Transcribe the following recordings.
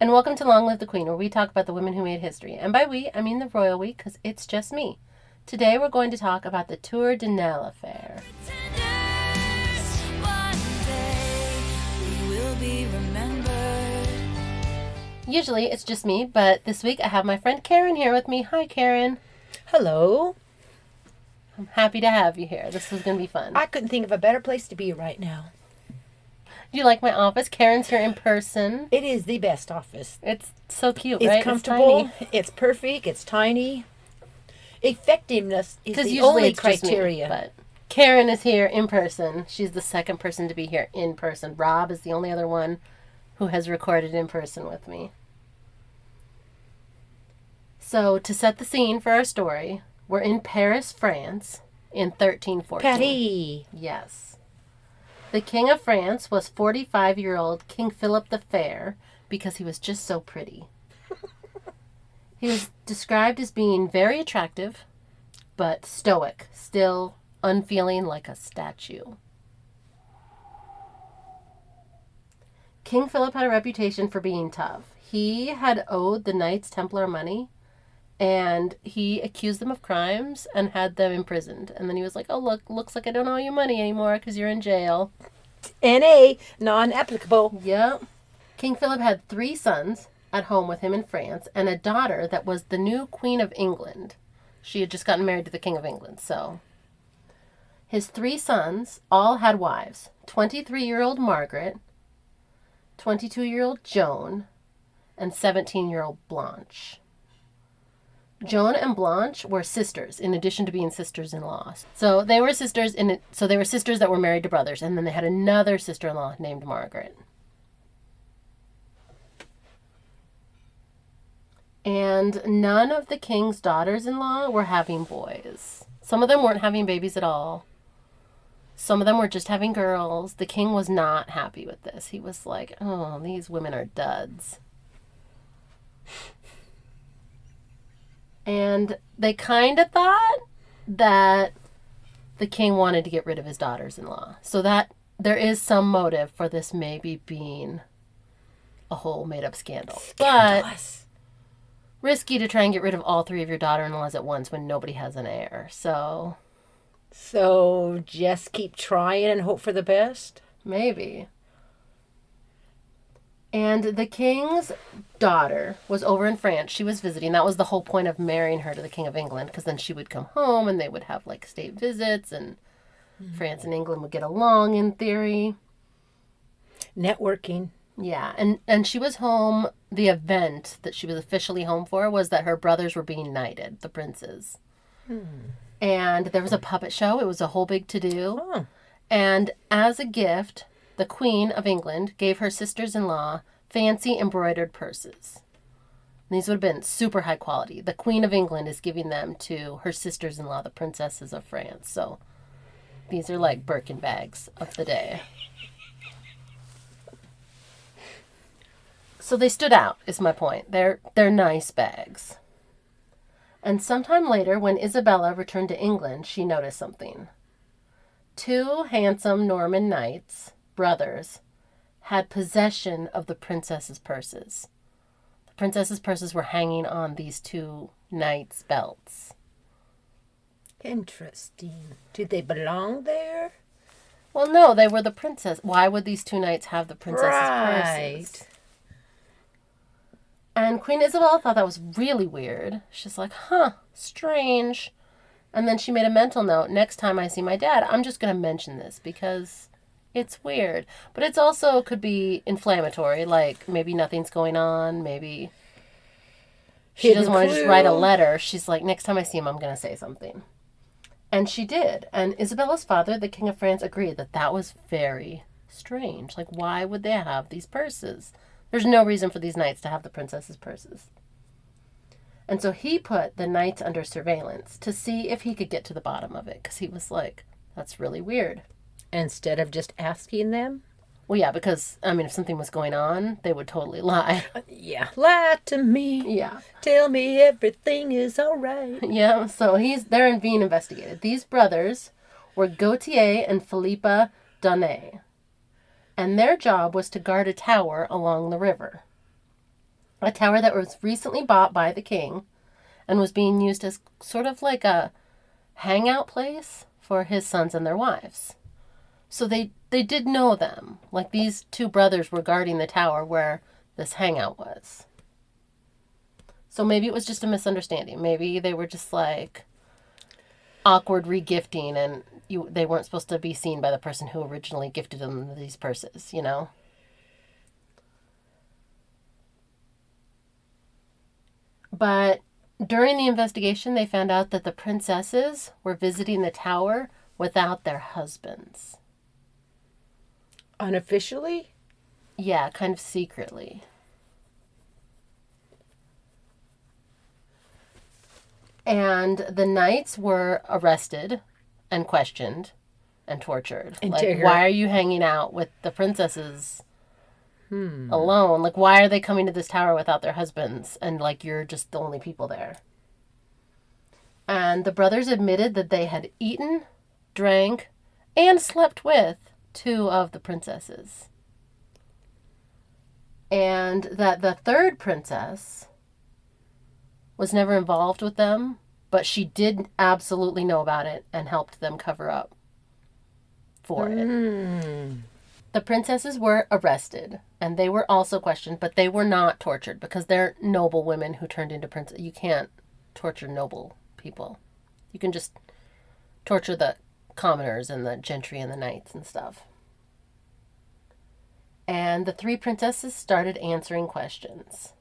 and welcome to Long Live the Queen, where we talk about the women who made history. And by we, I mean the royal we, because it's just me. Today we're going to talk about the Tour de Nesle affair. Usually it's just me, but this week I have my friend Karen here with me. Hi, Karen. Hello. I'm happy to have you here. This is going to be fun. I couldn't think of a better place to be right now. Do you like my office? Karen's here in person. It is the best office. It's so cute, It's right? comfortable. It's tiny. It's perfect. It's tiny. Effectiveness is the Usually only it's just criteria. me, but Karen is here in person. She's the second person to be here in person. Rob is the only other one who has recorded in person with me. So, to set the scene for our story, we're in Paris, France in 1314. Patty. Yes. The King of France was 45-year-old King Philip the Fair because he was just so pretty. He was described as being very attractive, but stoic, still unfeeling like a statue. King Philip had a reputation for being tough. He had owed the Knights Templar money, and he accused them of crimes and had them imprisoned. And then he was like, oh, looks like I don't owe you money anymore because you're in jail. N.A. non-applicable. Yep. King Philip had 3 sons at home with him in France and a daughter that was the new Queen of England. She had just gotten married to the King of England, so. His 3 sons all had wives. 23-year-old Margaret, 22-year-old Joan, and 17-year-old Blanche. Joan and Blanche were sisters, in addition to being sisters-in-law. So they were sisters that were married to brothers, and then they had another sister-in-law named Margaret. And none of the king's daughters-in-law were having boys. Some of them weren't having babies at all. Some of them were just having girls. The king was not happy with this. He was like, oh, these women are duds. And they kind of thought that the king wanted to get rid of his daughters-in-law. So that there is some motive for this maybe being a whole made-up scandal. Scandalous. But risky to try and get rid of all 3 of your daughter-in-laws at once when nobody has an heir. So just keep trying and hope for the best? maybe. And the king's daughter was over in France. She was visiting. That was the whole point of marrying her to the King of England, because then she would come home and they would have like state visits, and France and England would get along in theory. Networking. Yeah, and she was home. The event that she was officially home for was that her brothers were being knighted, the princes. And there was a puppet show. It was a whole big to-do. Oh. And as a gift, the Queen of England gave her sisters-in-law fancy embroidered purses. These would have been super high quality. The Queen of England is giving them to her sisters-in-law, the princesses of France. So these are like Birkin bags of the day. So they stood out, is my point. They're nice bags. And sometime later, when Isabella returned to England, she noticed something. 2 handsome Norman knights, brothers, had possession of the princess's purses. The princess's purses were hanging on these 2 knights' belts. Interesting. Did they belong there? Well, no, they were the princess. Why would these 2 knights have the princess's Right. purses? And Queen Isabella thought that was really weird. She's like, strange. And then she made a mental note, next time I see my dad, I'm just going to mention this because it's weird. But it's also could be inflammatory, like maybe nothing's going on, maybe she doesn't want to just write a letter. She's like, next time I see him, I'm going to say something. And she did. And Isabella's father, the King of France, agreed that that was very strange. Like, why would they have these purses? There's no reason for these knights to have the princess's purses. And so he put the knights under surveillance to see if he could get to the bottom of it, because he was like, that's really weird. Instead of just asking them? Well, yeah, because, I mean, if something was going on, they would totally lie. Yeah. Lie to me. Yeah. Tell me everything is all right. Yeah, so they're being investigated. These brothers were Gautier and Philippa Donnet. And their job was to guard a tower along the river. A tower that was recently bought by the king and was being used as sort of like a hangout place for his sons and their wives. So they did know them. Like these two brothers were guarding the tower where this hangout was. So maybe it was just a misunderstanding. Maybe they were just like awkward regifting and they weren't supposed to be seen by the person who originally gifted them these purses, you know? But during the investigation, they found out that the princesses were visiting the tower without their husbands. Unofficially? Yeah, kind of secretly. And the knights were arrested and questioned and tortured. Like, why are you hanging out with the princesses alone? Like, why are they coming to this tower without their husbands? And, like, you're just the only people there. And the brothers admitted that they had eaten, drank, and slept with two of the princesses. And that the third princess was never involved with them, but she did absolutely know about it and helped them cover up for it. The princesses were arrested, and they were also questioned, but they were not tortured because they're noble women who turned into princesses. You can't torture noble people. You can just torture the commoners and the gentry and the knights and stuff. And the three princesses started answering questions.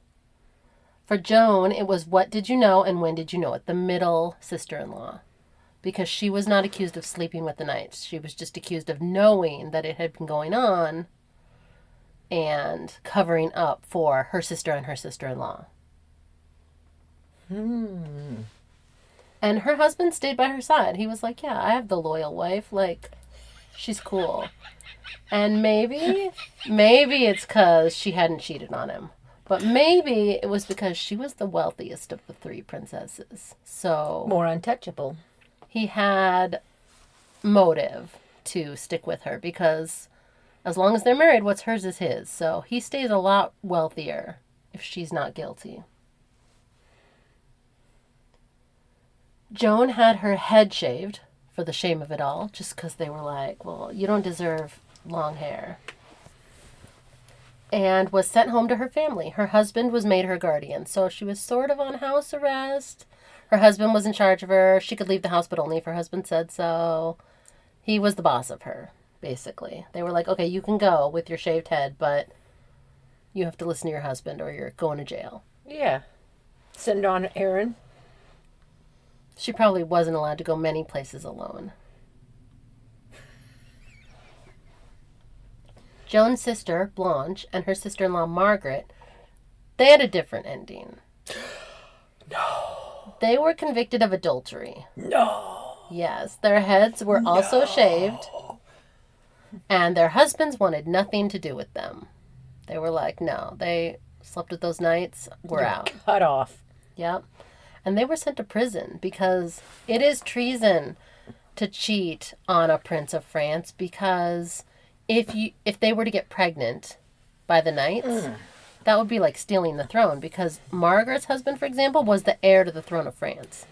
For Joan, it was what did you know and when did you know it? The middle sister-in-law. Because she was not accused of sleeping with the knights. She was just accused of knowing that it had been going on and covering up for her sister and her sister-in-law. And her husband stayed by her side. He was like, yeah, I have the loyal wife. Like, she's cool. And maybe it's because she hadn't cheated on him. But maybe it was because she was the wealthiest of the three princesses. So more untouchable. He had motive to stick with her because as long as they're married, what's hers is his. So he stays a lot wealthier if she's not guilty. Joan had her head shaved for the shame of it all, just because they were like, well, you don't deserve long hair. And was sent home to her family. Her husband was made her guardian, so she was sort of on house arrest. Her husband was in charge of her. She could leave the house, but only if her husband said so. He was the boss of her, basically. They were like, okay, you can go with your shaved head, but you have to listen to your husband or you're going to jail. Yeah. Send on Aaron. She probably wasn't allowed to go many places alone. Joan's sister, Blanche, and her sister-in-law, Margaret, they had a different ending. No. They were convicted of adultery. No. Yes, their heads were also shaved, and their husbands wanted nothing to do with them. They were like, no, they slept with those knights, we're out. Cut off. Yep. And they were sent to prison because it is treason to cheat on a prince of France because if they were to get pregnant by the knights, that would be like stealing the throne because Margaret's husband, for example, was the heir to the throne of France.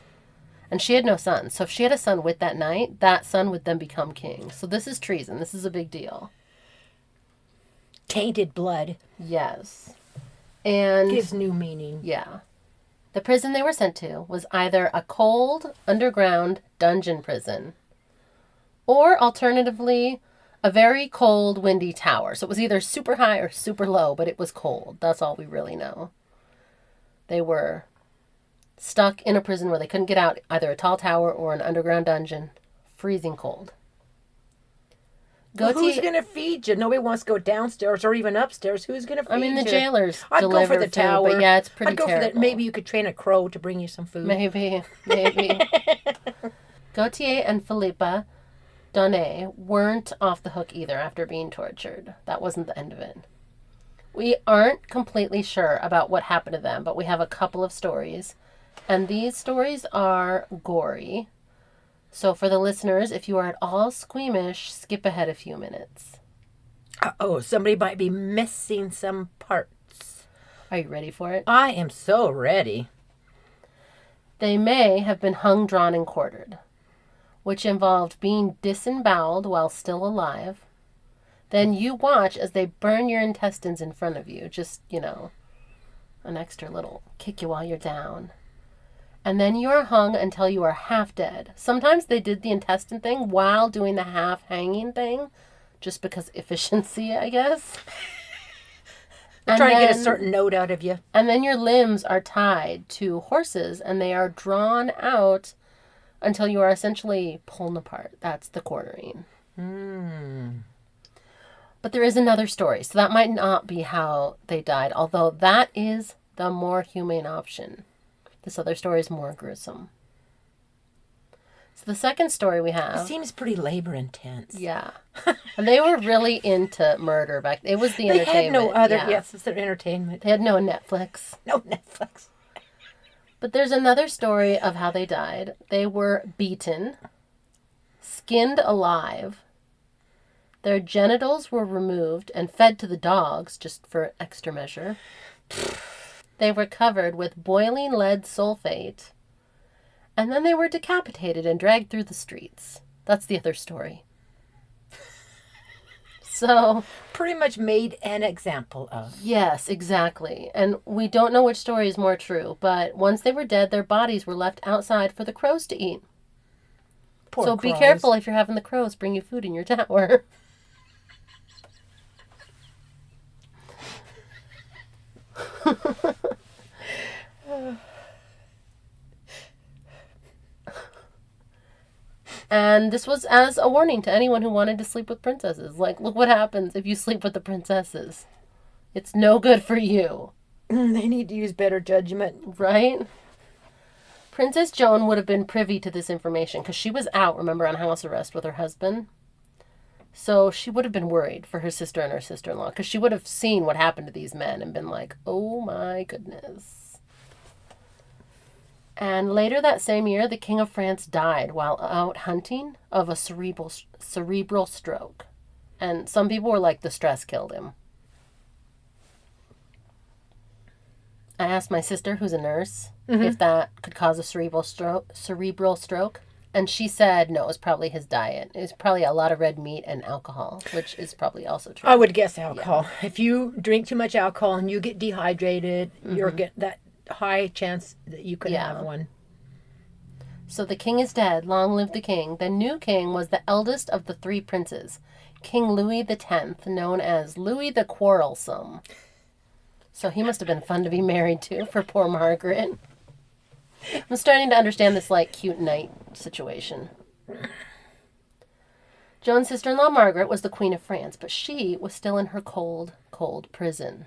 And she had no son. So if she had a son with that knight, that son would then become king. So this is treason. This is a big deal. Tainted blood. Yes. And gives new meaning. Yeah. The prison they were sent to was either a cold, underground dungeon prison or, alternatively, a very cold, windy tower. So it was either super high or super low, but it was cold. That's all we really know. They were stuck in a prison where they couldn't get out, either a tall tower or an underground dungeon, freezing cold. Well, who's going to feed you? Nobody wants to go downstairs or even upstairs. Who's going to feed you? I mean, the jailers I'd go for the food, tower. but yeah, it's pretty I'd go terrible. for that. Maybe you could train a crow to bring you some food. Maybe. Gautier and Philippa Donnet weren't off the hook either after being tortured. That wasn't the end of it. We aren't completely sure about what happened to them, but we have a couple of stories. And these stories are gory. So for the listeners, if you are at all squeamish, skip ahead a few minutes. Uh-oh, somebody might be missing some parts. Are you ready for it? I am so ready. They may have been hung, drawn, and quartered, which involved being disemboweled while still alive. Then you watch as they burn your intestines in front of you. Just, an extra little kick you while you're down. And then you are hung until you are half dead. Sometimes they did the intestine thing while doing the half hanging thing, just because efficiency, I guess. Trying to get a certain note out of you. And then your limbs are tied to horses and they are drawn out until you are essentially pulled apart. That's the quartering. But there is another story. So that might not be how they died, although that is the more humane option. This other story is more gruesome. So the second story we have... It seems pretty labor intense. Yeah. And they were really into murder back... It was the entertainment. They had no other... Yeah. Yes, it's their entertainment. They had no Netflix. No Netflix. But there's another story of how they died. They were beaten, skinned alive. Their genitals were removed and fed to the dogs, just for extra measure. They were covered with boiling lead sulfate. And then they were decapitated and dragged through the streets. That's the other story. So... Pretty much made an example of. Yes, exactly. And we don't know which story is more true, but once they were dead, their bodies were left outside for the crows to eat. Poor so crows. Be careful if you're having the crows bring you food in your tower. And this was as a warning to anyone who wanted to sleep with princesses. Like, look what happens if you sleep with the princesses. It's no good for you. They need to use better judgment. Right? Princess Joan would have been privy to this information because she was out, remember, on house arrest with her husband. So she would have been worried for her sister and her sister-in-law because she would have seen what happened to these men and been like, oh my goodness. And later that same year, the King of France died while out hunting of a cerebral stroke. And some people were like, the stress killed him. I asked my sister, who's a nurse, if that could cause a cerebral stroke. And she said, no, it was probably his diet. It was probably a lot of red meat and alcohol, which is probably also true. I would guess alcohol. Yeah. If you drink too much alcohol and you get dehydrated, you're getting that high chance that you could have one. So the king is dead. Long live the king. The new king was the eldest of the three princes, King Louis X, known as Louis the Quarrelsome. So he must have been fun to be married to for poor Margaret. I'm starting to understand this, cute knight situation. Joan's sister-in-law Margaret was the Queen of France, but she was still in her cold, cold prison.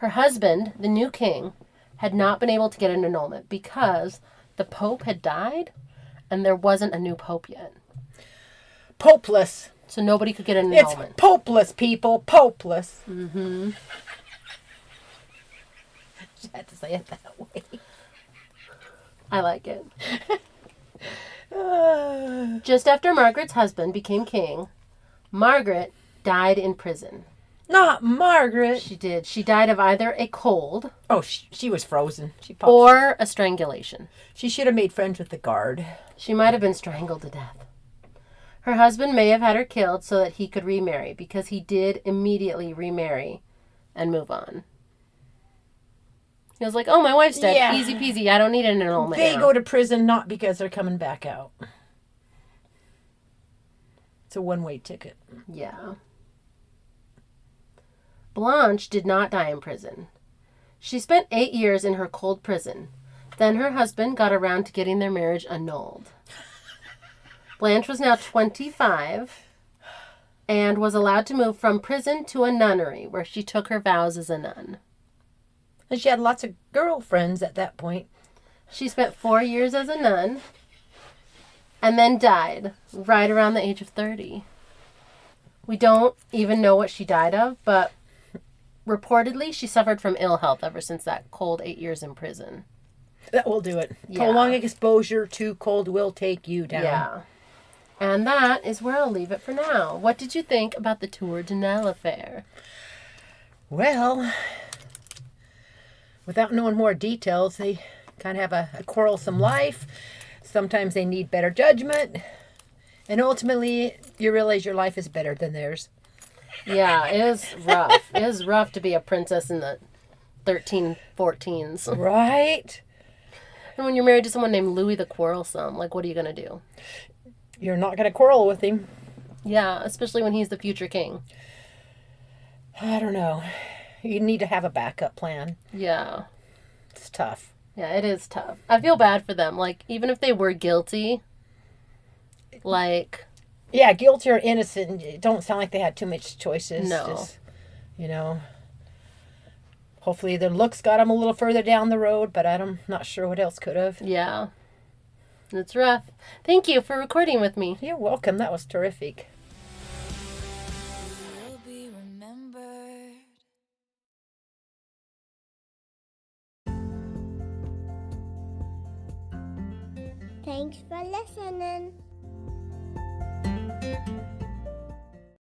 Her husband, the new king, had not been able to get an annulment because the Pope had died and there wasn't a new Pope yet. Popeless. So nobody could get an annulment. It's popeless, people. Popeless. Mm-hmm. You had to say it that way. I like it. Just after Margaret's husband became king, Margaret died in prison. Not Margaret. She did. She died of either a cold. Oh, she was frozen. Or a strangulation. She should have made friends with the guard. She might have been strangled to death. Her husband may have had her killed so that he could remarry, because he did immediately remarry and move on. He was like, oh, my wife's dead. Yeah. Easy peasy. I don't need an annulment. They go to prison not because they're coming back out. It's a one-way ticket. Yeah. Blanche did not die in prison. She spent 8 years in her cold prison. Then her husband got around to getting their marriage annulled. Blanche was now 25 and was allowed to move from prison to a nunnery where she took her vows as a nun. And she had lots of girlfriends at that point. She spent 4 years as a nun and then died right around the age of 30. We don't even know what she died of, but reportedly she suffered from ill health ever since that cold 8 years in prison. That will do it. Yeah. Prolonged exposure to cold will take you down. Yeah. And that is where I'll leave it for now. What did you think about the Tour de Nesle affair? Well, without knowing more details, they kind of have a quarrelsome life. Sometimes they need better judgment. And ultimately, you realize your life is better than theirs. Yeah, it is rough. It is rough to be a princess in the 1314s. Right? And when you're married to someone named Louis the Quarrelsome, like, what are you going to do? You're not going to quarrel with him. Yeah, especially when he's the future king. I don't know. You need to have a backup plan. Yeah. It's tough. Yeah, it is tough. I feel bad for them. Like, even if they were guilty, like... Yeah, guilty or innocent, it don't sound like they had too much choices. No. Just, hopefully their looks got them a little further down the road, but I'm not sure what else could have. Yeah. It's rough. Thank you for recording with me. You're welcome. That was terrific. Will be remembered. Thanks for listening.